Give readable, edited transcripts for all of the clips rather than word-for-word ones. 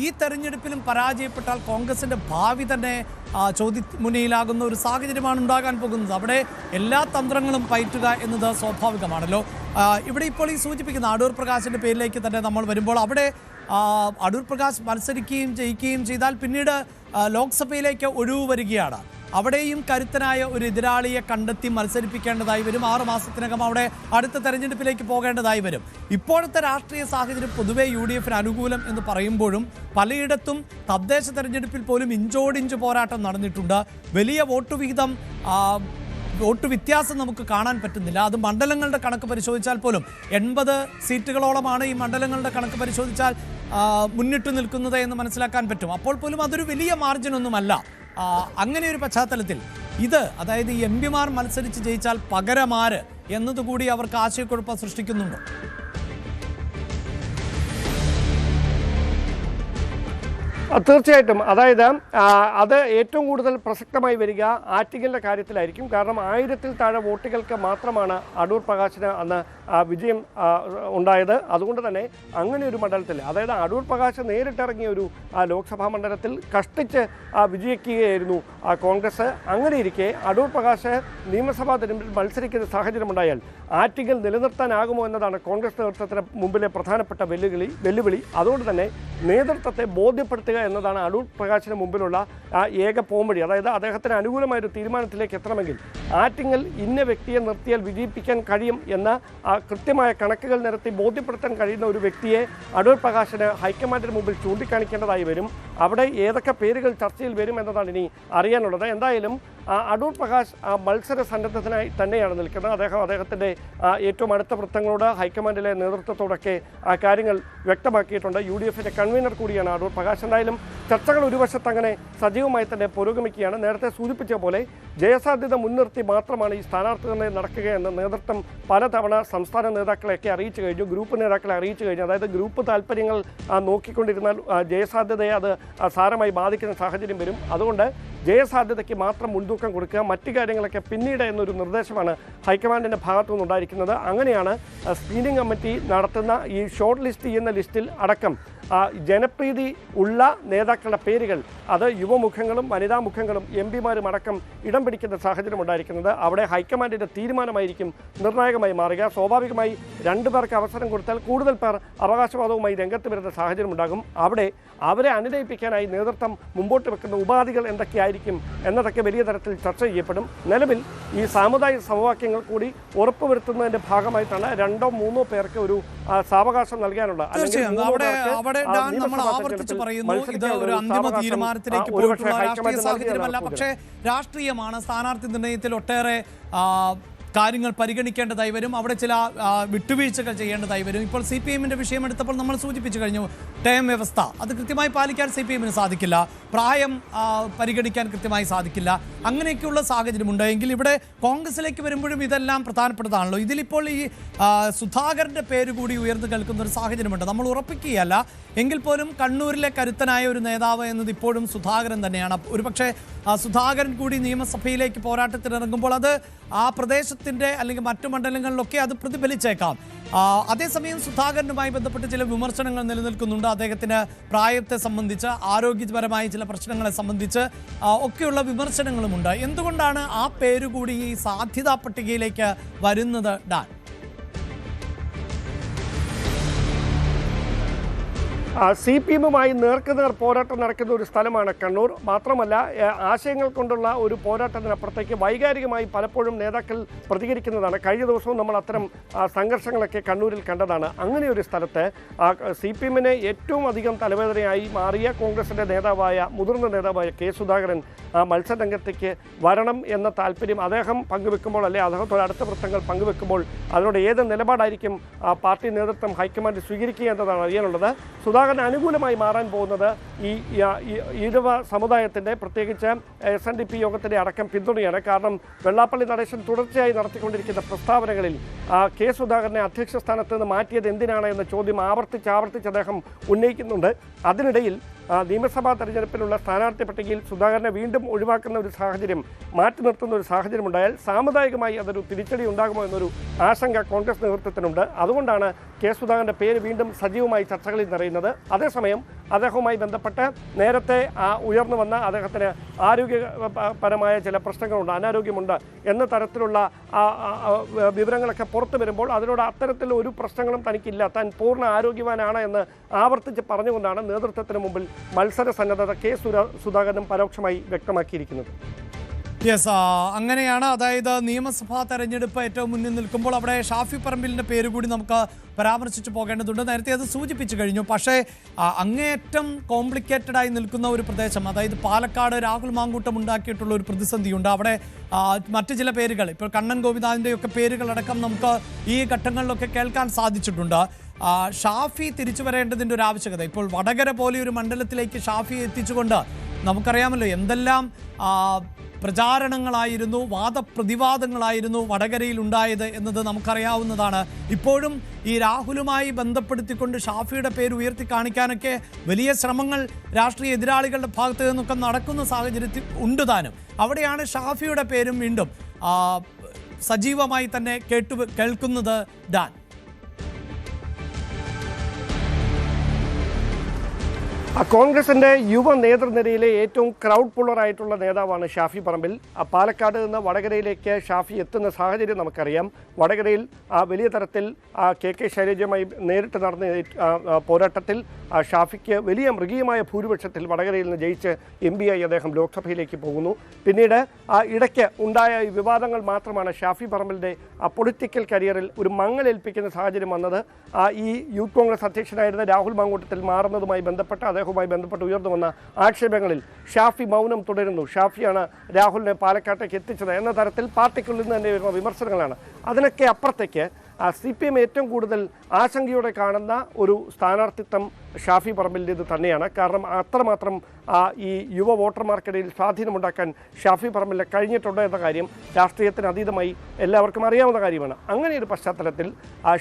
ഈ തെരഞ്ഞെടുപ്പിലും പരാജയപ്പെട്ടാൽ കോൺഗ്രസിൻ്റെ ഭാവി തന്നെ ചോദ്യമുനയിലാകുന്ന ഒരു സാഹചര്യമാണ് ഉണ്ടാകാൻ പോകുന്നത്. അവിടെ എല്ലാ തന്ത്രങ്ങളും പയറ്റുക എന്നത് സ്വാഭാവികമാണല്ലോ. ഇവിടെ ഇപ്പോൾ ഈ സൂചിപ്പിക്കുന്ന അടൂർ പ്രകാശിൻ്റെ പേരിലേക്ക് തന്നെ നമ്മൾ വരുമ്പോൾ അവിടെ അടൂർ പ്രകാശ് മത്സരിക്കുകയും ജയിക്കുകയും ചെയ്താൽ പിന്നീട് ലോക്സഭയിലേക്ക് ഒഴിവ് വരികയാണ്. അവിടെയും കരുത്തനായ ഒരു എതിരാളിയെ കണ്ടെത്തി മത്സരിപ്പിക്കേണ്ടതായി വരും. 6 മാസത്തിനകം അവിടെ അടുത്ത തെരഞ്ഞെടുപ്പിലേക്ക് പോകേണ്ടതായി വരും. ഇപ്പോഴത്തെ രാഷ്ട്രീയ സാഹചര്യം പൊതുവെ UDF അനുകൂലം എന്ന് പറയുമ്പോഴും പലയിടത്തും തദ്ദേശ തെരഞ്ഞെടുപ്പിൽ പോലും ഇഞ്ചോടിഞ്ച് പോരാട്ടം നടന്നിട്ടുണ്ട്. വലിയ വോട്ട് വ്യത്യാസം നമുക്ക് കാണാൻ പറ്റുന്നില്ല. അത് മണ്ഡലങ്ങളുടെ കണക്ക് പരിശോധിച്ചാൽ പോലും 80 സീറ്റുകളോളമാണ് ഈ മണ്ഡലങ്ങളുടെ കണക്ക് പരിശോധിച്ചാൽ മുന്നിട്ട് നിൽക്കുന്നത് എന്ന് മനസ്സിലാക്കാൻ പറ്റും. അപ്പോൾ പോലും അതൊരു വലിയ മാർജിനൊന്നുമല്ല. അങ്ങനെ ഒരു പശ്ചാത്തലത്തിൽ അതായത് ഈ MP മാർ മത്സരിച്ച് ജയിച്ചാൽ പകരമാര് എന്നതുകൂടി അവർക്ക് ആശയക്കുഴപ്പം സൃഷ്ടിക്കുന്നുണ്ടോ? തീർച്ചയായിട്ടും. അതായത് അത് ഏറ്റവും കൂടുതൽ പ്രസക്തമായി വരിക ആറ്റിങ്ങലിൻ്റെ കാര്യത്തിലായിരിക്കും. കാരണം 1000-ൽ താഴെ വോട്ടുകൾക്ക് മാത്രമാണ് അടൂർ പ്രകാശിന് അന്ന് വിജയം ഉണ്ടായത്. അതുകൊണ്ട് തന്നെ അങ്ങനെ ഒരു മണ്ഡലത്തിൽ, അതായത് അടൂർ പ്രകാശ് നേരിട്ടിറങ്ങിയ ഒരു ലോക്സഭാ മണ്ഡലത്തിൽ കഷ്ടിച്ച് വിജയിക്കുകയായിരുന്നു കോൺഗ്രസ്. അങ്ങനെ ഇരിക്കെ അടൂർ പ്രകാശ് നിയമസഭാ തെരഞ്ഞെടുപ്പിൽ മത്സരിക്കുന്ന സാഹചര്യമുണ്ടായാൽ ആറ്റിങ്ങൽ നിലനിർത്താനാകുമോ എന്നതാണ് കോൺഗ്രസ് നേതൃത്വത്തിന് മുമ്പിലെ പ്രധാനപ്പെട്ട വെല്ലുവിളി. അതുകൊണ്ട് തന്നെ നേതൃത്വത്തെ ബോധ്യപ്പെടുത്തുക എന്നതാണ് അടൂർ പ്രകാശിന് മുമ്പിലുള്ള ഏക പോംവഴി. അതായത് അദ്ദേഹത്തിന് അനുകൂലമായൊരു തീരുമാനത്തിലേക്ക് എത്തണമെങ്കിൽ ആറ്റിങ്ങൽ ഇന്ന വ്യക്തിയെ നിർത്തിയാൽ വിജയിപ്പിക്കാൻ കഴിയും എന്ന കൃത്യമായ കണക്കുകൾ നിരത്തി ബോധ്യപ്പെടുത്താൻ കഴിയുന്ന ഒരു വ്യക്തിയെ അടൂർ പ്രകാശിന് ഹൈക്കമാൻഡിന് മുമ്പിൽ ചൂണ്ടിക്കാണിക്കേണ്ടതായി വരും. അവിടെ ഏതൊക്കെ പേരുകൾ ചർച്ചയിൽ വരും എന്നതാണ് ഇനി അറിയാനുള്ളത്. എന്തായാലും അടൂർ പ്രകാശ് മത്സര സന്നദ്ധത്തിനായി തന്നെയാണ് നിൽക്കുന്നത്. അദ്ദേഹത്തിൻ്റെ ഏറ്റവും അടുത്ത വൃത്തങ്ങളോട് ഹൈക്കമാൻഡിലെ നേതൃത്വത്തോടൊക്കെ കാര്യങ്ങൾ വ്യക്തമാക്കിയിട്ടുണ്ട്. UDFിൻ്റെ കൺവീനർ കൂടിയാണ് അടൂർ പ്രകാശ്. എന്തായാലും ചർച്ചകൾ ഒരു വശത്ത് അങ്ങനെ സജീവമായി തന്നെ പുരോഗമിക്കുകയാണ്. നേരത്തെ സൂചിപ്പിച്ച പോലെ ജയസാധ്യത മുൻനിർത്തി മാത്രമാണ് ഈ സ്ഥാനാർത്ഥി നിർണ്ണയം നടക്കുകയെന്ന് നേതൃത്വം പലതവണ സംസ്ഥാന നേതാക്കളെയൊക്കെ അറിയിച്ചു കഴിഞ്ഞു, ഗ്രൂപ്പ് നേതാക്കളെ അറിയിച്ചു കഴിഞ്ഞു. അതായത് ഗ്രൂപ്പ് താല്പര്യങ്ങൾ നോക്കിക്കൊണ്ടിരുന്നാൽ ജയസാധ്യതയെ അത് സാരമായി ബാധിക്കുന്ന സാഹചര്യം വരും. അതുകൊണ്ട് ജയസാധ്യതയ്ക്ക് മാത്രം മുൻതൂക്കം കൊടുക്കുക, മറ്റു കാര്യങ്ങളൊക്കെ പിന്നീട് എന്നൊരു നിർദ്ദേശമാണ് ഹൈക്കമാൻഡിൻ്റെ ഭാഗത്തു നിന്നുണ്ടായിരിക്കുന്നത്. അങ്ങനെയാണ് സ്ക്രീനിംഗ് കമ്മിറ്റി നടത്തുന്ന ഈ ഷോർട്ട് ലിസ്റ്റ് ചെയ്യുന്ന ലിസ്റ്റിൽ അടക്കം ജനപ്രീതി ഉള്ള നേതാക്കളുടെ പേരുകൾ അത് യുവമുഖങ്ങളും വനിതാ മുഖങ്ങളും MP മാരും അടക്കം ഇടം പിടിക്കുന്ന സാഹചര്യം ഉണ്ടായിരിക്കുന്നത്. അവിടെ ഹൈക്കമാൻഡിൻ്റെ തീരുമാനമായിരിക്കും നിർണായകമായി മാറുക. സ്വാഭാവികമായി 2 പേർക്ക് അവസരം കൊടുത്താൽ കൂടുതൽ പേർ അവകാശവാദവുമായി രംഗത്ത് വരുന്ന സാഹചര്യം ഉണ്ടാകും. അവിടെ അവരെ അനുനയിപ്പിക്കാനായി നേതൃത്വം മുമ്പോട്ട് വെക്കുന്ന ഉപാധികൾ എന്തൊക്കെയായിരിക്കും എന്നതൊക്കെ വലിയ തരത്തിൽ ചർച്ച ചെയ്യപ്പെടും. നിലവിൽ ഈ സാമുദായിക സമവാക്യങ്ങൾ കൂടി ഉറപ്പുവരുത്തുന്നതിൻ്റെ ഭാഗമായിട്ടാണ് 2-3 പേർക്ക് ഒരു സാവകാശം നൽകാനുള്ള, നമ്മൾ ആവർത്തിച്ച് പറയുന്നു ഇത് ഒരു അന്തിമ തീരുമാനത്തിലേക്ക് പോയിട്ടുള്ള രാഷ്ട്രീയ സാഹചര്യമല്ല, പക്ഷേ രാഷ്ട്രീയമാണ്. സ്ഥാനാർത്ഥി നിർണയത്തിൽ ഒട്ടേറെ കാര്യങ്ങൾ പരിഗണിക്കേണ്ടതായി വരും. അവിടെ ചില വിട്ടുവീഴ്ചകൾ ചെയ്യേണ്ടതായി വരും. ഇപ്പോൾ CPM-ന്റെ വിഷയമെടുത്തപ്പോൾ നമ്മൾ സൂചിപ്പിച്ചു കഴിഞ്ഞു. ടേം വ്യവസ്ഥ അത് കൃത്യമായി പാലിക്കാൻ CPM-ന് സാധിക്കില്ല, പ്രായം പരിഗണിക്കാൻ കൃത്യമായി സാധിക്കില്ല. അങ്ങനെയൊക്കെയുള്ള സാഹചര്യമുണ്ട്. എങ്കിൽ ഇവിടെ കോൺഗ്രസിലേക്ക് വരുമ്പോഴും ഇതെല്ലാം പ്രധാനപ്പെട്ടതാണല്ലോ. ഇതിലിപ്പോൾ ഈ സുധാകരൻ്റെ പേര് കൂടി ഉയർന്നു കേൾക്കുന്ന ഒരു സാഹചര്യമുണ്ട്. നമ്മൾ ഉറപ്പിക്കുകയല്ല എങ്കിൽ പോലും കണ്ണൂരിലെ കരുത്തനായ ഒരു നേതാവ് എന്നത് ഇപ്പോഴും സുധാകരൻ തന്നെയാണ്. ഒരുപക്ഷെ സുധാകരൻ കൂടി നിയമസഭയിലേക്ക് പോരാട്ടത്തിനിറങ്ങുമ്പോൾ അത് ആ പ്രദേശത്തിൻ്റെ അല്ലെങ്കിൽ മറ്റു മണ്ഡലങ്ങളിലൊക്കെ അത് പ്രതിഫലിച്ചേക്കാം. അതേസമയം സുധാകരനുമായി ബന്ധപ്പെട്ട് ചില വിമർശനങ്ങൾ നിലനിൽക്കുന്നുണ്ട്. അദ്ദേഹത്തിന് പ്രായത്തെ സംബന്ധിച്ച്, ആരോഗ്യപരമായ ചില പ്രശ്നങ്ങളെ സംബന്ധിച്ച് ഒക്കെയുള്ള വിമർശനങ്ങളുമുണ്ട്. എന്തുകൊണ്ടാണ് ആ പേരുകൂടി ഈ സാധ്യതാ പട്ടികയിലേക്ക് വരുന്നത്? ഡാൻ, CPM-മായി നേർക്കുനേർ പോരാട്ടം നടക്കുന്ന ഒരു സ്ഥലമാണ് കണ്ണൂർ. മാത്രമല്ല ആശയങ്ങൾ കൊണ്ടുള്ള ഒരു പോരാട്ടത്തിനപ്പുറത്തേക്ക് വൈകാരികമായി പലപ്പോഴും നേതാക്കൾ പ്രതികരിക്കുന്നതാണ്. കഴിഞ്ഞ ദിവസവും നമ്മൾ അത്തരം സംഘർഷങ്ങളൊക്കെ കണ്ണൂരിൽ കണ്ടതാണ്. അങ്ങനെ ഒരു സ്ഥലത്ത് CPM-നെ ഏറ്റവും അധികം തലവേദനയായി മാറിയ കോൺഗ്രസിൻ്റെ മുതിർന്ന നേതാവായ K. സുധാകരൻ മത്സരരംഗത്തേക്ക് വരണം എന്ന താല്പര്യം അദ്ദേഹം പങ്കുവെക്കുമ്പോൾ, അല്ലെ അദ്ദേഹത്തോട് അടുത്ത വൃത്തങ്ങൾ പങ്കുവെക്കുമ്പോൾ അതിനോട് ഏത് നിലപാടായിരിക്കും പാർട്ടി നേതൃത്വം ഹൈക്കമാൻഡ് സ്വീകരിക്കുക എന്നതാണ് അറിയാനുള്ളത്. സുധാകരന് അനുകൂലമായി മാറാൻ പോകുന്നത് ഈ ഈഴവ സമുദായത്തിൻ്റെ, പ്രത്യേകിച്ച് SNDP യോഗത്തിൻ്റെ അടക്കം പിന്തുണയാണ്. കാരണം വെള്ളാപ്പള്ളി നടേശൻ തുടർച്ചയായി നടത്തിക്കൊണ്ടിരിക്കുന്ന പ്രസ്താവനകളിൽ K. സുധാകരനെ അധ്യക്ഷ സ്ഥാനത്ത് നിന്ന് മാറ്റിയത് എന്തിനാണ് എന്ന ചോദ്യം ആവർത്തിച്ച് അദ്ദേഹം ഉന്നയിക്കുന്നുണ്ട്. അതിനിടയിൽ നിയമസഭാ തെരഞ്ഞെടുപ്പിലുള്ള സ്ഥാനാർത്ഥി പട്ടികയിൽ സുധാകരനെ വീണ്ടും ഒഴിവാക്കുന്ന ഒരു സാഹചര്യം, മാറ്റി നിർത്തുന്ന ഒരു സാഹചര്യം ഉണ്ടായാൽ സാമുദായികമായി അതൊരു തിരിച്ചടി ഉണ്ടാകുമോ എന്നൊരു ആശങ്ക കോൺഗ്രസ് നേതൃത്വത്തിനുണ്ട്. അതുകൊണ്ടാണ് K. സുധാകരൻ്റെ പേര് വീണ്ടും സജീവമായി ചർച്ചകളിൽ നിറയുന്നത്. അതേസമയം അദ്ദേഹവുമായി ബന്ധപ്പെട്ട് നേരത്തെ ഉയർന്നു വന്ന അദ്ദേഹത്തിന് ആരോഗ്യപരമായ ചില പ്രശ്നങ്ങളുണ്ട്, അനാരോഗ്യമുണ്ട് എന്ന തരത്തിലുള്ള വിവരങ്ങളൊക്കെ പുറത്തു വരുമ്പോൾ അതിനോട് അത്തരത്തിൽ ഒരു പ്രശ്നങ്ങളും തനിക്കില്ല, താൻ പൂർണ്ണ ആരോഗ്യവാനാണ് എന്ന് ആവർത്തിച്ച് പറഞ്ഞുകൊണ്ടാണ് നേതൃത്വത്തിന് മുമ്പിൽ മത്സര സന്നദ്ധത കെ സുധാകരനും പരോക്ഷമായി വ്യക്തമാക്കിയിരിക്കുന്നത്. യെസ്, അങ്ങനെയാണ്. അതായത് നിയമസഭാ തെരഞ്ഞെടുപ്പ് ഏറ്റവും മുന്നിൽ നിൽക്കുമ്പോൾ അവിടെ ഷാഫി പറമ്പിലിൻ്റെ പേര് കൂടി നമുക്ക് പരാമർശിച്ചു പോകേണ്ടതുണ്ട്. നേരത്തെ അത് സൂചിപ്പിച്ചു കഴിഞ്ഞു. പക്ഷേ അങ്ങേയറ്റം കോംപ്ലിക്കേറ്റഡ് ആയി നിൽക്കുന്ന ഒരു പ്രദേശം, അതായത് പാലക്കാട് രാഹുൽ മാങ്കൂട്ടം ഉണ്ടാക്കിയിട്ടുള്ള ഒരു പ്രതിസന്ധിയുണ്ട്. അവിടെ മറ്റു ചില പേരുകൾ, ഇപ്പോൾ കണ്ണൻ ഗോപിനാഥിൻ്റെയൊക്കെ പേരുകളടക്കം നമുക്ക് ഈ ഘട്ടങ്ങളിലൊക്കെ കേൾക്കാൻ സാധിച്ചിട്ടുണ്ട്. ഷാഫി തിരിച്ചു വരേണ്ടതിൻ്റെ ഒരു ആവശ്യകത, ഇപ്പോൾ വടകര പോലെ ഒരു മണ്ഡലത്തിലേക്ക് ഷാഫി എത്തിച്ചുകൊണ്ട് നമുക്കറിയാമല്ലോ എന്തെല്ലാം പ്രചാരണങ്ങളായിരുന്നു, വാദപ്രതിവാദങ്ങളായിരുന്നു വടകരയിൽ ഉണ്ടായത് എന്നത് നമുക്കറിയാവുന്നതാണ്. ഇപ്പോഴും ഈ രാഹുലുമായി ബന്ധപ്പെടുത്തിക്കൊണ്ട് ഷാഫിയുടെ പേര് ഉയർത്തി കാണിക്കാനൊക്കെ വലിയ ശ്രമങ്ങൾ രാഷ്ട്രീയ എതിരാളികളുടെ ഭാഗത്ത് നിന്നൊക്കെ നടക്കുന്ന സാഹചര്യത്തിൽ ഉണ്ട് താനും. അവിടെയാണ് ഷാഫിയുടെ പേരും വീണ്ടും സജീവമായി തന്നെ കേൾക്കുന്നത്. ഡാൻ, കോൺഗ്രസിന്റെ യുവ നേതൃനിരയിലെ ഏറ്റവും ക്രൗഡ് പുള്ളറായിട്ടുള്ള നേതാവാണ് ഷാഫി പറമ്പിൽ. പാലക്കാട് നിന്ന് വടകരയിലേക്ക് ഷാഫി എത്തുന്ന സാഹചര്യം നമുക്കറിയാം. വടകരയിൽ വലിയ തരത്തിൽ കെ ശൈലജയുമായി നേരിട്ട് നടന്ന പോരാട്ടത്തിൽ ഷാഫിക്ക് വലിയ മൃഗീയമായ ഭൂരിപക്ഷത്തിൽ വടകരയിൽ നിന്ന് ജയിച്ച് MP ആയി അദ്ദേഹം ലോക്സഭയിലേക്ക് പോകുന്നു. പിന്നീട് ഇടയ്ക്ക് ഉണ്ടായ വിവാദങ്ങൾ മാത്രമാണ് ഷാഫി പറമ്പിലിൻ്റെ പൊളിറ്റിക്കൽ കരിയറിൽ ഒരു മങ്ങലേൽപ്പിക്കുന്ന സാഹചര്യം വന്നത്. ഈ യൂത്ത് കോൺഗ്രസ് അധ്യക്ഷനായിരുന്ന രാഹുൽ മാങ്കൂട്ടത്തിൽ മാറുന്നതുമായി ബന്ധപ്പെട്ട് അദ്ദേഹവുമായി ബന്ധപ്പെട്ട് ഉയർന്നു വന്ന ആക്ഷേപങ്ങളിൽ ഷാഫി മൗനം തുടരുന്നു. ഷാഫിയാണ് രാഹുലിനെ പാലക്കാട്ടേക്ക് എത്തിച്ചത് എന്ന തരത്തിൽ പാർട്ടിക്കുള്ളിൽ നിന്ന് തന്നെ വരുന്ന വിമർശനങ്ങളാണ്. അതിനൊക്കെ അപ്പുറത്തേക്ക് CPM ഏറ്റവും കൂടുതൽ ആശങ്കയോടെ കാണുന്ന ഒരു സ്ഥാനാർത്ഥിത്വം ഷാഫി പറമ്പിലിൻ്റേത് തന്നെയാണ്. കാരണം അത്രമാത്രം ഈ യുവ വോട്ടർമാർക്കിടയിൽ സ്വാധീനമുണ്ടാക്കാൻ ഷാഫി പറമ്പിലിന് കഴിഞ്ഞിട്ടുണ്ട് എന്ന കാര്യം രാഷ്ട്രീയത്തിന് അതീതമായി എല്ലാവർക്കും അറിയാവുന്ന കാര്യമാണ്. അങ്ങനെ ഒരു പശ്ചാത്തലത്തിൽ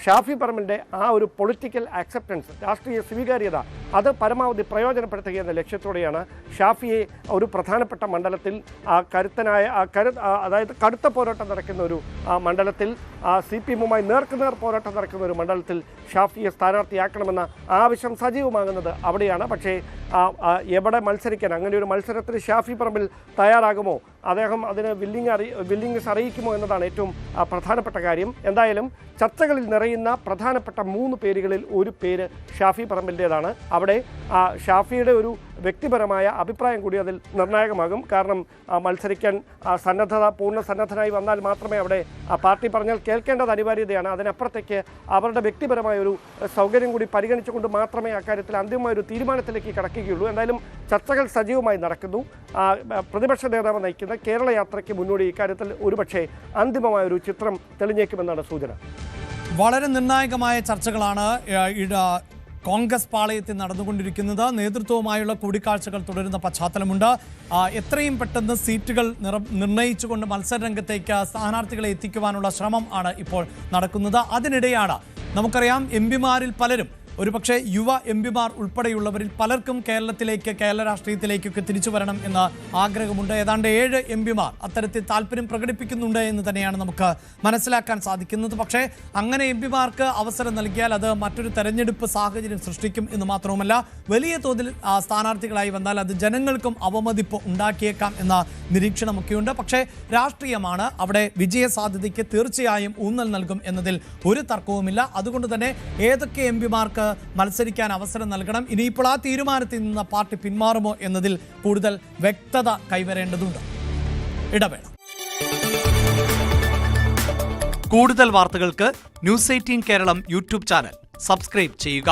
ഷാഫി പറമ്പിലിൻ്റെ ഒരു പൊളിറ്റിക്കൽ ആക്സെപ്റ്റൻസ്, രാഷ്ട്രീയ സ്വീകാര്യത അത് പരമാവധി പ്രയോജനപ്പെടുത്തുക എന്ന ലക്ഷ്യത്തോടെയാണ് ഷാഫിയെ ഒരു പ്രധാനപ്പെട്ട മണ്ഡലത്തിൽ കരുത്തനായ അതായത് കടുത്ത പോരാട്ടം നടക്കുന്ന ഒരു മണ്ഡലത്തിൽ CPM-ഉമായി നേർക്കുനേർ പോരാട്ടം നടക്കുന്ന ഒരു മണ്ഡലത്തിൽ ഷാഫിയെ സ്ഥാനാർത്ഥിയാക്കണമെന്ന ആവശ്യം സജീവമാകുന്നത് അവിടെയാണ്. പക്ഷേ എവിടെ മത്സരിക്കാൻ, അങ്ങനെ ഒരു മത്സരത്തിന് ഷാഫി പറമ്പിൽ തയ്യാറാകുമോ, അദ്ദേഹം അതിന് വില്ലിങ്സ് അറിയിക്കുമോ എന്നതാണ് ഏറ്റവും പ്രധാനപ്പെട്ട കാര്യം. എന്തായാലും ചർച്ചകളിൽ നിറയുന്ന പ്രധാനപ്പെട്ട 3 പേരുകളിൽ ഒരു പേര് ഷാഫി പറമ്പിലിൻ്റേതാണ്. അവിടെ ഷാഫിയുടെ ഒരു വ്യക്തിപരമായ അഭിപ്രായം കൂടി അതിൽ നിർണായകമാകും. കാരണം മത്സരിക്കാൻ പൂർണ്ണ സന്നദ്ധനായി വന്നാൽ മാത്രമേ അവിടെ പാർട്ടി പറഞ്ഞാൽ കേൾക്കേണ്ടത് അനിവാര്യതയാണ്. അതിനപ്പുറത്തേക്ക് അവരുടെ വ്യക്തിപരമായ ഒരു സൗകര്യം കൂടി പരിഗണിച്ചുകൊണ്ട് മാത്രമേ അക്കാര്യത്തിൽ അന്തിമമായ ഒരു തീരുമാനത്തിലേക്ക് കടക്കുകയുള്ളൂ. എന്തായാലും ചർച്ചകൾ സജീവമായി നടക്കുന്നു. പ്രതിപക്ഷ നേതാവ് നയിക്കുന്ന കേരള യാത്രയ്ക്ക് മുന്നോടി ഇക്കാര്യത്തിൽ ഒരുപക്ഷെ അന്തിമമായ ഒരു ചിത്രം തെളിഞ്ഞേക്കുമെന്നാണ് സൂചന. വളരെ നിർണായകമായ ചർച്ചകളാണ് കോൺഗ്രസ് പാളയത്തിൽ നടന്നുകൊണ്ടിരിക്കുന്നത്. നേതൃത്വവുമായുള്ള കൂടിക്കാഴ്ചകൾ തുടരുന്ന പശ്ചാത്തലമുണ്ട്. എത്രയും പെട്ടെന്ന് സീറ്റുകൾ നിർണയിച്ചുകൊണ്ട് മത്സരരംഗത്തേക്ക് സ്ഥാനാർത്ഥികളെ എത്തിക്കുവാനുള്ള ശ്രമം ആണ് ഇപ്പോൾ നടക്കുന്നത്. അതിനിടെയാണ് നമുക്കറിയാം MP-മാരിൽ പലരും, ഒരുപക്ഷെ യുവ MP-മാർ ഉൾപ്പെടെയുള്ളവരിൽ പലർക്കും കേരള രാഷ്ട്രീയത്തിലേക്കൊക്കെ തിരിച്ചു വരണം എന്ന ആഗ്രഹമുണ്ട്. ഏതാണ്ട് 7 MP-മാർ അത്തരത്തിൽ താല്പര്യം പ്രകടിപ്പിക്കുന്നുണ്ട് എന്ന് തന്നെയാണ് നമുക്ക് മനസ്സിലാക്കാൻ സാധിക്കുന്നത്. പക്ഷേ അങ്ങനെ MP-മാർക്ക് അവസരം നൽകിയാൽ അത് മറ്റൊരു തെരഞ്ഞെടുപ്പ് സാഹചര്യം സൃഷ്ടിക്കും എന്ന് മാത്രവുമല്ല, വലിയ തോതിൽ സ്ഥാനാർത്ഥികളായി വന്നാൽ അത് ജനങ്ങൾക്കും അവമതിപ്പ് ഉണ്ടാക്കിയേക്കാം എന്ന നിരീക്ഷണമൊക്കെയുണ്ട്. പക്ഷേ രാഷ്ട്രീയമാണ്, അവിടെ വിജയ സാധ്യതയ്ക്ക് തീർച്ചയായും ഊന്നൽ നൽകും എന്നതിൽ ഒരു തർക്കവുമില്ല. അതുകൊണ്ട് തന്നെ ഏതൊക്കെ MP-മാർക്ക് മത്സരിക്കാൻ അവസരം നൽകണം, ഇനിയിപ്പോൾ ആ തീരുമാനത്തിൽ നിന്ന് പാർട്ടി പിന്മാറുമോ എന്നതിൽ കൂടുതൽ വ്യക്തത കൈവരേണ്ടതുണ്ട്. ഇടവേള. കൂടുതൽ വാർത്തകൾക്ക് News 18 Keralam YouTube channel subscribe ചെയ്യുക.